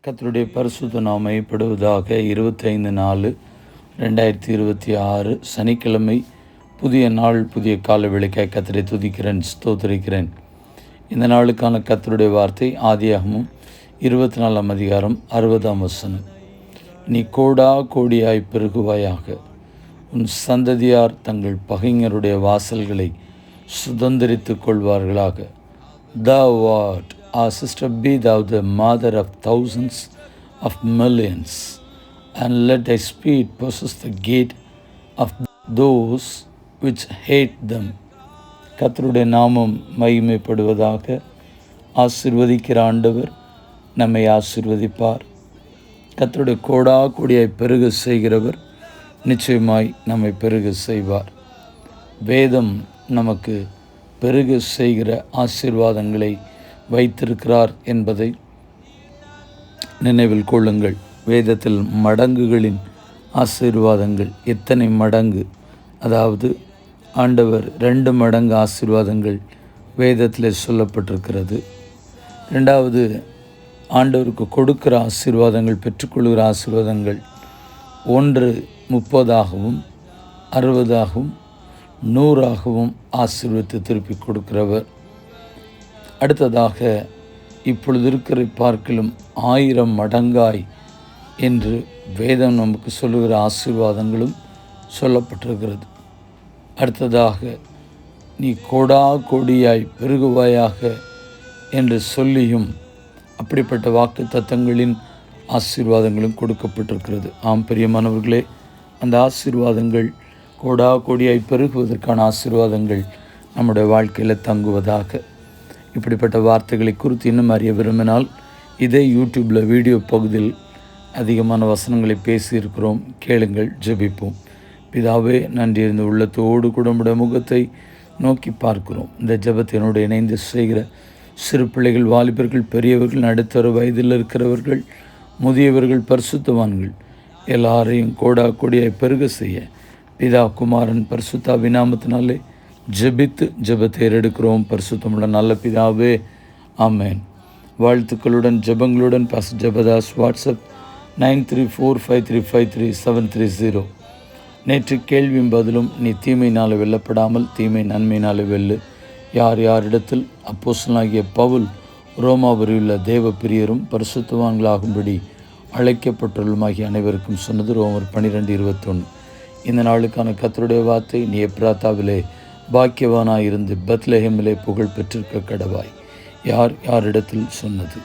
கர்த்தருடைய பரிசுத்த நாமம் மையப்படுவதாக. 25/4/2026 சனிக்கிழமை, புதிய நாள், புதிய கால வேளைக்காய் கர்த்தரை துதிக்கிறேன், ஸ்தோத்திரிக்கிறேன். இந்த நாளுக்கான கர்த்தருடைய வார்த்தை ஆதியாகமம் 24ஆம் அதிகாரம் 60ஆம் வசனம். நீ கோடா கோடியாய் பெருகுவாயாக, உன் சந்ததியார் தங்கள் பகைஞருடைய வாசல்களை சுதந்திரித்துக் கொள்வார்களாக. Thou art, our sister, be thou the mother of thousands of millions, and let thy speed possess the gate of those which hate them. கர்த்தருடைய நாமம் மகிமைப்படுவதாக. ஆசீர்வதிக்கிற ஆண்டவர் நம்மை ஆசீர்வதிப்பார். கர்த்தருடைய கோடா கோடியாய் பெருக செய்கிறவர் நிச்சயமாய் நம்மை பெருக செய்வார். வேதம் நமக்கு பெருக செய்கிற ஆசீர்வாதங்களை வைத்திருக்கிறார் என்பதை நினைவில் கொள்ளுங்கள். வேதத்தில் மடங்குகளின் ஆசீர்வாதங்கள் எத்தனை மடங்கு, அதாவது ஆண்டவர் 2 மடங்கு ஆசீர்வாதங்கள் வேதத்தில் சொல்லப்பட்டிருக்கிறது. 2வது, ஆண்டவருக்கு கொடுக்கிற ஆசீர்வாதங்கள், பெற்றுக்கொள்கிற ஆசீர்வாதங்கள் 1 30ஆகவும் 60ஆகவும் 100ஆகவும் ஆசீர்வதித்து திருப்பி கொடுக்கிறவர். அடுத்ததாக, இப்பொழுது இருக்கிற பார்க்கிலும் 1000 மடங்காய் என்று வேதம் நமக்கு சொல்லுகிற ஆசீர்வாதங்களும் சொல்லப்பட்டிருக்கிறது. அடுத்ததாக, நீ கோடா கோடியாய் பெருகுவாயாக என்று சொல்லியும் அப்படிப்பட்ட வாக்கு தத்தங்களின் ஆசீர்வாதங்களும் கொடுக்கப்பட்டிருக்கிறது. ஆம் பிரியமானவர்களே, அந்த ஆசீர்வாதங்கள் கோடா கோடியாய் பெருகுவதற்கான ஆசீர்வாதங்கள் நம்முடைய வாழ்க்கையில் தங்குவதாக. இப்படிப்பட்ட வார்த்தைகளை குறித்து இன்னும் அறிய விரும்பினால், இதே யூடியூப்பில் வீடியோ பகுதியில் அதிகமான வசனங்களை பேசியிருக்கிறோம், கேளுங்கள், ஜெபிப்போம். பிதாவே, நன்றி இருந்த உள்ளத்தோடு கூட நம்முடைய முகத்தை நோக்கி பார்க்கிறோம். இந்த ஜெபத்தினோடு இணைந்து செய்கிற சிறு பிள்ளைகள், வாலிபர்கள், பெரியவர்கள், நடுத்தர வயதில் இருக்கிறவர்கள், முதியவர்கள், பரிசுத்தவான்கள் எல்லாரையும் கோடா கோடியாய் பெருக செய்ய பிதா, குமாரன், பரிசுத்த நாமத்தினாலே ஜெபித்து ஜெபத்தை ஏறெடுக்கிறோம். பரிசுத்தமுள்ள நல்ல பிதாவே, ஆமேன். வாழ்த்துக்களுடன் ஜெபங்களுடன் பாஸ்டர் ஜெபதாஸ். வாட்ஸ்அப் 9345353730. நேற்று கேள்வியும் பதிலும். நீ தீமையினால் வெல்லப்படாமல் தீமை நன்மையினால் வெல்லு. யாரிடத்தில் அப்போஸ்தலனாகிய பவுல் ரோமாபுரியுள்ள தேவ பிரியரும் பரிசுத்தவான்களாகும்படி அழைக்கப்பட்டுள்ளமாகிய அனைவருக்கும் சொன்னது. ரோமர் 12:21. இந்த நாளுக்கான கர்த்தருடைய வார்த்தை, நீ எப்ராத்தாவிலே பாக்கியவானாயிருந்து பெத்லெஹேமிலே புகழ் பெற்றிருக்க கடவாய். யாரிடத்தில் சொன்னது?